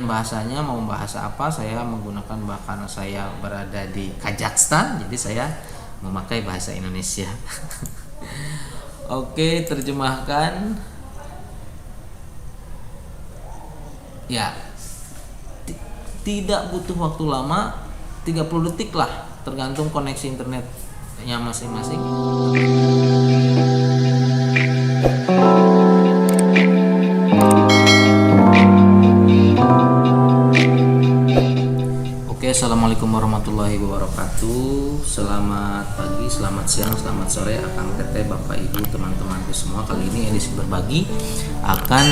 bahasanya mau bahasa apa, saya menggunakan karena saya berada di Kazakhstan, jadi saya memakai bahasa Indonesia. Oke, terjemahkan. Ya, tidak butuh waktu lama, 30 detik lah, tergantung koneksi internetnya masing-masing. Oke, assalamualaikum warahmatullahi wabarakatuh. Selamat pagi, selamat siang, selamat sore, akang teteh, bapak ibu, teman-temanku semua. Kali ini edisi berbagi akan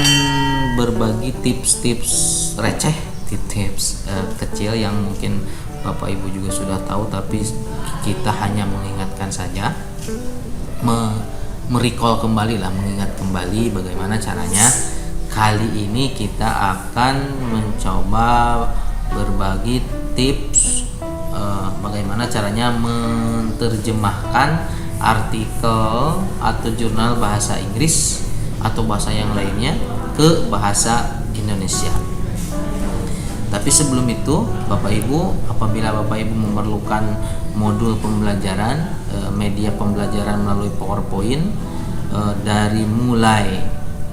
berbagi tips-tips receh, tips kecil yang mungkin bapak ibu juga sudah tahu, tapi kita hanya mengingatkan saja, merecall kembali lah, mengingat kembali bagaimana caranya. Kali ini kita akan mencoba berbagi tips bagaimana caranya menerjemahkan artikel atau jurnal bahasa Inggris atau bahasa yang lainnya ke bahasa Indonesia. Tapi sebelum itu, Bapak Ibu, apabila Bapak Ibu memerlukan modul pembelajaran, media pembelajaran melalui PowerPoint dari mulai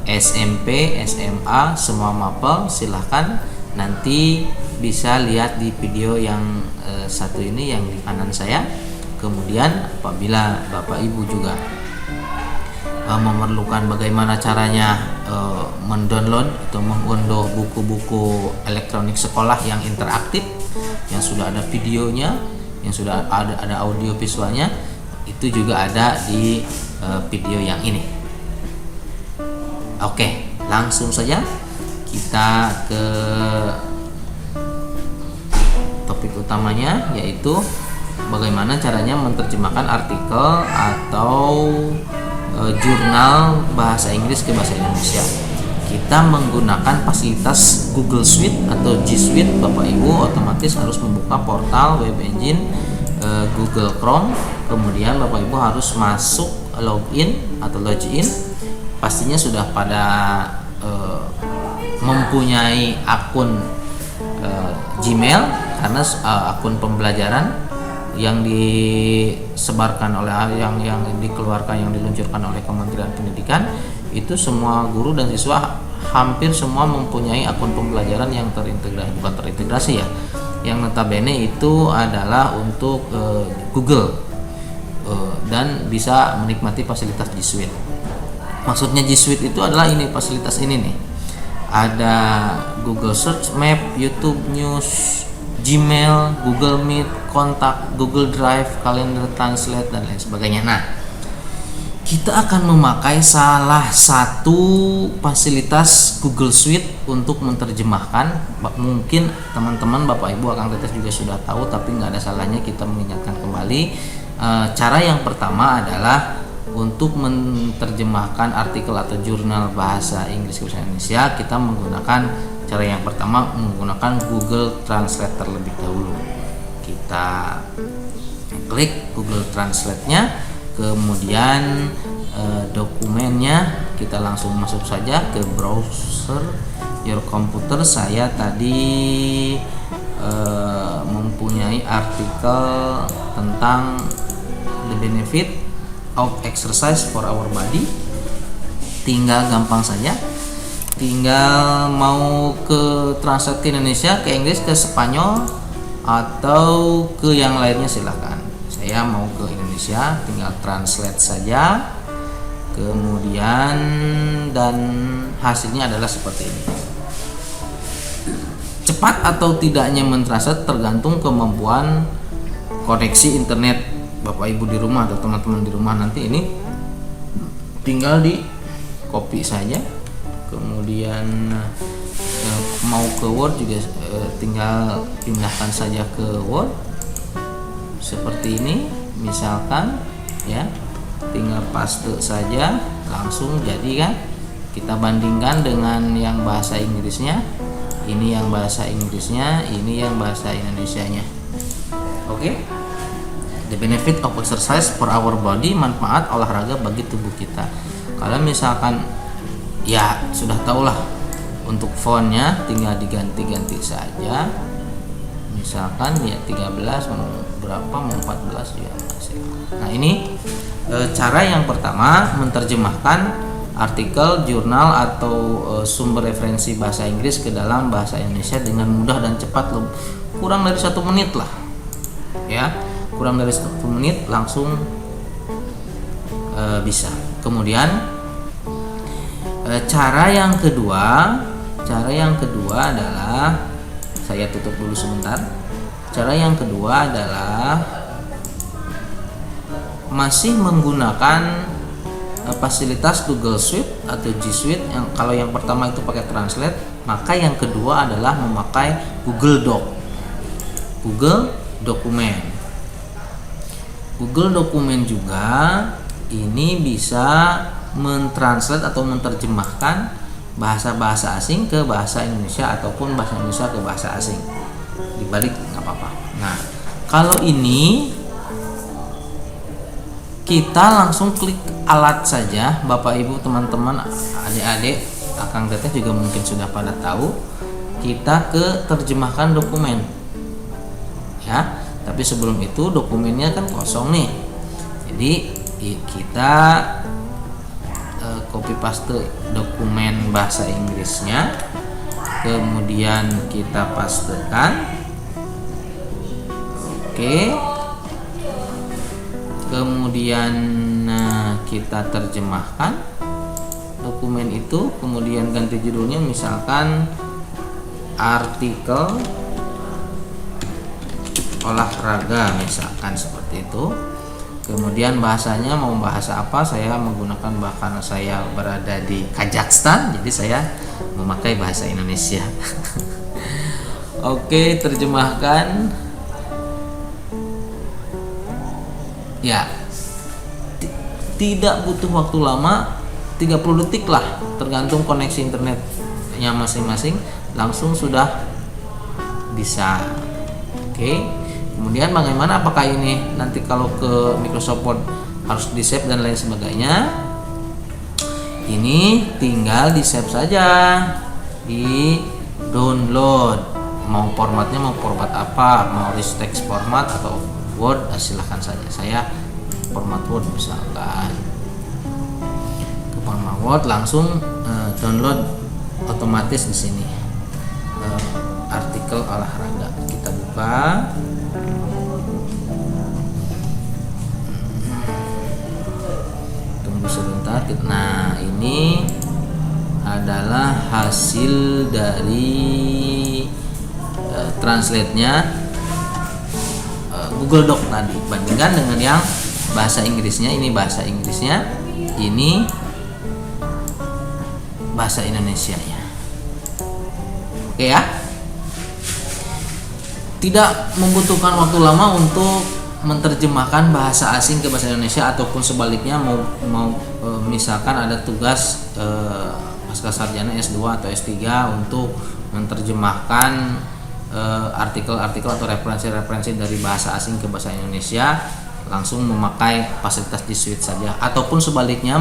SMP, SMA, semua mapel, silahkan nanti bisa lihat di video yang satu ini yang di kanan saya. Kemudian apabila Bapak Ibu juga memerlukan bagaimana caranya mendownload atau mengunduh buku-buku elektronik sekolah yang interaktif, yang sudah ada videonya, yang sudah ada audio visualnya, itu juga ada di video yang ini. Oke, langsung saja kita ke topik utamanya, yaitu bagaimana caranya menerjemahkan artikel atau jurnal bahasa Inggris ke bahasa Indonesia. Kita menggunakan fasilitas Google Suite atau G Suite. Bapak Ibu otomatis harus membuka portal web engine Google Chrome, kemudian Bapak Ibu harus masuk login atau login. Pastinya sudah pada mempunyai akun Gmail, karena akun pembelajaran yang disebarkan oleh yang dikeluarkan, yang diluncurkan oleh Kementerian Pendidikan, itu semua guru dan siswa hampir semua mempunyai akun pembelajaran yang terintegrasi, bukan terintegrasi ya, yang notabene itu adalah untuk Google dan bisa menikmati fasilitas G Suite. Maksudnya G Suite itu adalah ini, fasilitas ini nih, ada Google Search Map, YouTube News, Gmail, Google Meet, Kontak, Google Drive, Kalender, Translate, dan lain sebagainya. Nah, kita akan memakai salah satu fasilitas Google Suite untuk menerjemahkan. Mungkin teman-teman, Bapak Ibu, akang teteh juga sudah tahu, tapi nggak ada salahnya kita mengingatkan kembali. Cara yang pertama adalah untuk menerjemahkan artikel atau jurnal bahasa Inggris ke bahasa Indonesia. Kita menggunakan cara yang pertama, menggunakan Google Translate terlebih dahulu. Kita klik Google Translate-nya, kemudian dokumennya kita langsung masuk saja ke browser your computer. Saya tadi mempunyai artikel tentang the benefit of exercise for our body. Tinggal gampang saja, tinggal mau ke translate ke Indonesia, ke Inggris, ke Spanyol, atau ke yang lainnya silahkan. Saya mau ke Indonesia, tinggal translate saja, kemudian, dan hasilnya adalah seperti ini. Cepat atau tidaknya mentranslate tergantung kemampuan koneksi internet Bapak Ibu di rumah atau teman-teman di rumah. Nanti ini tinggal di copy saja, kemudian mau ke Word juga tinggal pindahkan saja ke Word seperti ini misalkan ya, tinggal paste saja, langsung jadi kan. Kita bandingkan dengan yang bahasa Inggrisnya, ini yang bahasa Inggrisnya, ini yang bahasa Indonesianya. Oke. The benefit of exercise for our body, manfaat olahraga bagi tubuh kita. Kalau misalkan ya sudah tahulah Untuk fontnya tinggal diganti-ganti saja, misalkan ya 13 mau berapa, mau 14 ya masih. Nah ini cara yang pertama menerjemahkan artikel, jurnal atau sumber referensi bahasa Inggris ke dalam bahasa Indonesia dengan mudah dan cepat, kurang dari 1 menit lah ya, kurang dari 1 menit langsung bisa. Kemudian cara yang kedua adalah, saya tutup dulu sebentar. Cara yang kedua adalah masih menggunakan fasilitas Google Suite atau G Suite. Yang kalau yang pertama itu pakai Translate, maka yang kedua adalah memakai Google Doc, Google Dokumen. Google Dokumen juga ini bisa mentranslate atau menerjemahkan bahasa-bahasa asing ke bahasa Indonesia ataupun bahasa Indonesia ke bahasa asing. Dibalik nggak apa-apa. Nah, kalau ini kita langsung klik alat saja, Bapak Ibu, teman-teman, adik-adik, Akang Teteh juga mungkin sudah pada tahu. Kita ke terjemahkan dokumen, ya. Tapi sebelum itu dokumennya kan kosong nih, jadi kita copy paste dokumen bahasa Inggrisnya, kemudian kita pastekan, oke. Kemudian kita terjemahkan dokumen itu, kemudian ganti judulnya misalkan artikel olahraga misalkan seperti itu. Kemudian bahasanya mau bahasa apa, saya menggunakan, bahkan saya berada di Kazakhstan, jadi saya memakai bahasa Indonesia. Oke, terjemahkan. Ya, tidak butuh waktu lama, 30 detik lah, tergantung koneksi internetnya masing-masing, langsung sudah bisa. Oke. Kemudian bagaimana, apakah ini nanti kalau ke Microsoft Word harus di save dan lain sebagainya? Ini tinggal di save saja, di download. Mau formatnya mau format apa, mau rich text format atau Word, silahkan saja. Saya format Word misalkan. Ke format Word langsung download otomatis di sini. Artikel olahraga kita buka. Tunggu sebentar. Nah, ini adalah hasil dari translate-nya Google Doc tadi. Bandingkan dengan yang bahasa Inggrisnya, ini bahasa Inggrisnya, ini bahasa Indonesianya. Oke ya. Tidak membutuhkan waktu lama untuk menerjemahkan bahasa asing ke bahasa Indonesia, ataupun sebaliknya mau misalkan ada tugas pasca sarjana S2 atau S3 untuk menerjemahkan artikel-artikel atau referensi-referensi dari bahasa asing ke bahasa Indonesia, langsung memakai fasilitas G Suite saja, ataupun sebaliknya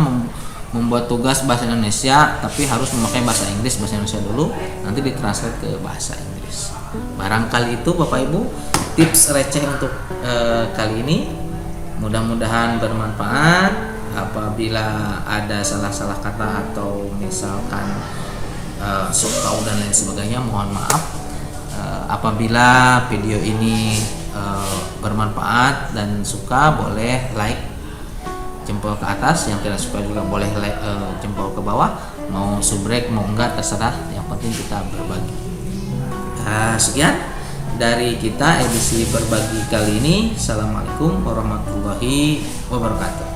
membuat tugas bahasa Indonesia tapi harus memakai bahasa Inggris, bahasa Indonesia dulu, nanti ditranslate ke bahasa Inggris. Barangkali itu Bapak Ibu tips receh untuk kali ini, mudah-mudahan bermanfaat. Apabila ada salah-salah kata atau misalkan sok tahu dan lain sebagainya, mohon maaf. Apabila video ini bermanfaat dan suka, boleh like, jempol ke atas. Yang tidak suka juga boleh like, jempol ke bawah. Mau subrek mau enggak terserah, yang penting kita berbagi. Sekian dari kita edisi berbagi kali ini. Assalamualaikum warahmatullahi wabarakatuh.